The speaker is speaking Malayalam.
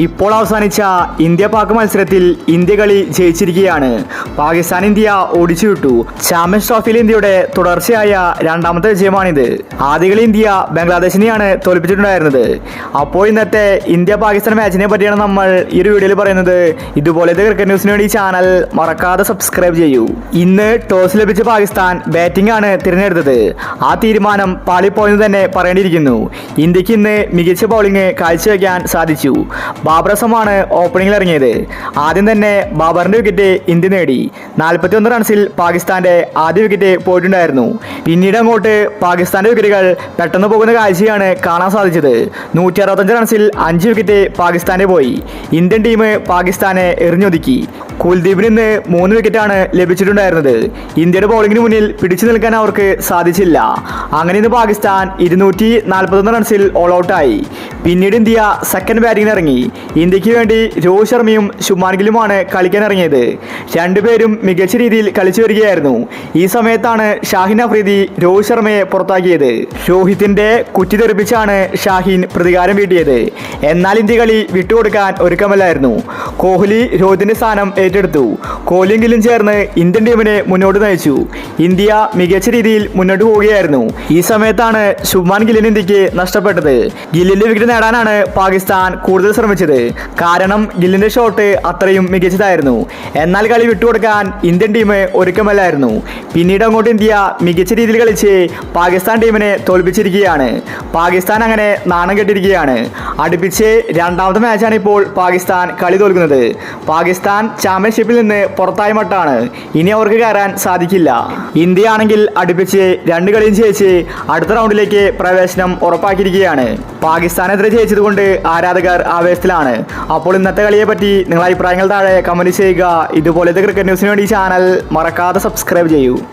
ഇപ്പോൾ അവസാനിച്ച ഇന്ത്യ പാക് മത്സരത്തിൽ ഇന്ത്യ കളി ജയിച്ചിരിക്കുകയാണ്. പാകിസ്ഥാൻ ഇന്ത്യ ഓടിച്ചു വിട്ടു. ചാമ്പ്യൻസ് ട്രോഫിയിൽ ഇന്ത്യയുടെ തുടർച്ചയായ രണ്ടാമത്തെ വിജയമാണിത്. ആദ്യ കളി ഇന്ത്യ ബംഗ്ലാദേശിനെയാണ് തോൽപ്പിച്ചിട്ടുണ്ടായിരുന്നത്. അപ്പോൾ ഇന്നത്തെ ഇന്ത്യ പാകിസ്ഥാൻ മാച്ചിനെ പറ്റിയാണ് നമ്മൾ ഈ ഒരു വീഡിയോയിൽ പറയുന്നത്. ഇതുപോലത്തെ ക്രിക്കറ്റ് ന്യൂസിന് വേണ്ടി ചാനൽ മറക്കാതെ സബ്സ്ക്രൈബ് ചെയ്യൂ. ഇന്ന് ടോസ് ലഭിച്ച പാകിസ്ഥാൻ ബാറ്റിംഗ് ആണ് തിരഞ്ഞെടുത്തത്. ആ തീരുമാനം പാളിപ്പോയെന്ന് തന്നെ പറയേണ്ടിയിരിക്കുന്നു. ഇന്ത്യക്ക് ഇന്ന് മികച്ച ബൗളിംഗ് കാഴ്ചവെക്കാൻ സാധിച്ചു. ബാബർ അസമാണ് ഓപ്പണിംഗിൽ ഇറങ്ങിയത്. ആദ്യം തന്നെ ബാബറിന്റെ വിക്കറ്റ് ഇന്ത്യ നേടി. 41 റൺസിൽ പാകിസ്ഥാന്റെ ആദ്യ വിക്കറ്റ് പോയിട്ടുണ്ടായിരുന്നു. പിന്നീട് അങ്ങോട്ട് പാകിസ്ഥാന്റെ വിക്കറ്റുകൾ പെട്ടെന്ന് പോകുന്ന കാഴ്ചയാണ് കാണാൻ സാധിച്ചത്. 165 റൺസിൽ 5 വിക്കറ്റ് പാകിസ്ഥാന്റെ പോയി. ഇന്ത്യൻ ടീം പാകിസ്ഥാനെ എറിഞ്ഞൊതുക്കി. കുൽദീപിന് ഇന്ന് 3 വിക്കറ്റാണ് ലഭിച്ചിട്ടുണ്ടായിരുന്നത്. ഇന്ത്യയുടെ ബൗളിംഗിന് മുന്നിൽ പിടിച്ചു നിൽക്കാൻ അവർക്ക് സാധിച്ചില്ല. അങ്ങനെ ഇന്ന് പാകിസ്ഥാൻ 241 റൺസിൽ ഓൾ ഔട്ടായി. പിന്നീട് ഇന്ത്യ സെക്കൻഡ് ബാറ്റിംഗിന് ഇറങ്ങി. ഇന്ത്യക്ക് വേണ്ടി രോഹിത് ശർമ്മയും ശുഭ്മാൻ ഗില്ലുമാണ് കളിക്കാൻ ഇറങ്ങിയത്. രണ്ടുപേരും മികച്ച രീതിയിൽ കളിച്ചു വരികയായിരുന്നു. ഈ സമയത്താണ് ഷാഹിൻ അഫ്രീദി രോഹിത് ശർമ്മയെ പുറത്താക്കിയത്. രോഹിത്തിന്റെ കുറ്റി തെറിപ്പിച്ചാണ് ഷാഹിൻ പ്രതികാരം വീട്ടിയത്. എന്നാൽ ഇന്ത്യ കളി വിട്ടുകൊടുക്കാൻ ഒരുക്കമല്ലായിരുന്നു. കോഹ്ലി രോഹിത്തിന്റെ സ്ഥാനം ഏറ്റെടുത്തു. കോഹ്ലിയും ഗില്ലും ചേർന്ന് ഇന്ത്യൻ ടീമിനെ മുന്നോട്ട് നയിച്ചു. ഇന്ത്യ മികച്ച രീതിയിൽ മുന്നോട്ട് പോവുകയായിരുന്നു. ഈ സമയത്താണ് ശുഭ്മാൻ ഗില്ലിന് ഇന്ത്യക്ക് നഷ്ടപ്പെട്ടത്. ഗില്ലിന്റെ വിക്കറ്റ് നേടാനാണ് പാകിസ്ഥാൻ കൂടുതൽ ശ്രമിച്ചത്. കാരണം ഗില്ലിന്റെ ഷോട്ട് അത്രയും മികച്ചതായിരുന്നു. എന്നാൽ കളി വിട്ടുകൊടുക്കാൻ ഇന്ത്യൻ ടീം ഒരുക്കമല്ലായിരുന്നു. പിന്നീട് അങ്ങോട്ട് ഇന്ത്യ മികച്ച രീതിയിൽ കളിച്ച് പാകിസ്ഥാൻ ടീമിനെ തോൽപ്പിച്ചിരിക്കുകയാണ്. പാകിസ്ഥാൻ അങ്ങനെ നാണം കെട്ടിരിക്കുകയാണ്. അടുപ്പിച്ച് രണ്ടാമത്തെ മാച്ചാണ് ഇപ്പോൾ പാകിസ്ഥാൻ കളി തോൽക്കുന്നത്. പാകിസ്ഥാൻ ചാമ്പ്യൻഷിപ്പിൽ നിന്ന് പുറത്തായ മട്ടാണ്. ഇനി അവർക്ക് കയറാൻ സാധിക്കില്ല. ഇന്ത്യ ആണെങ്കിൽ അടുപ്പിച്ച് 2 കളിയും ജയിച്ച് അടുത്ത റൗണ്ടിലേക്ക് പ്രവേശനം ഉറപ്പാക്കിയിരിക്കുകയാണ്. പാകിസ്ഥാനെതിരെ ജയിച്ചതുകൊണ്ട് ആരാധകർ ആവേശത്തിലാണ്. അപ്പോൾ ഇന്നത്തെ കളിയെ പറ്റി നിങ്ങളുടെ അഭിപ്രായങ്ങൾ താഴെ കമന്റ് ചെയ്യുക. ഇതുപോലത്തെ ക്രിക്കറ്റ് ന്യൂസിന് വേണ്ടി ചാനൽ മറക്കാതെ സബ്സ്ക്രൈബ് ചെയ്യൂ.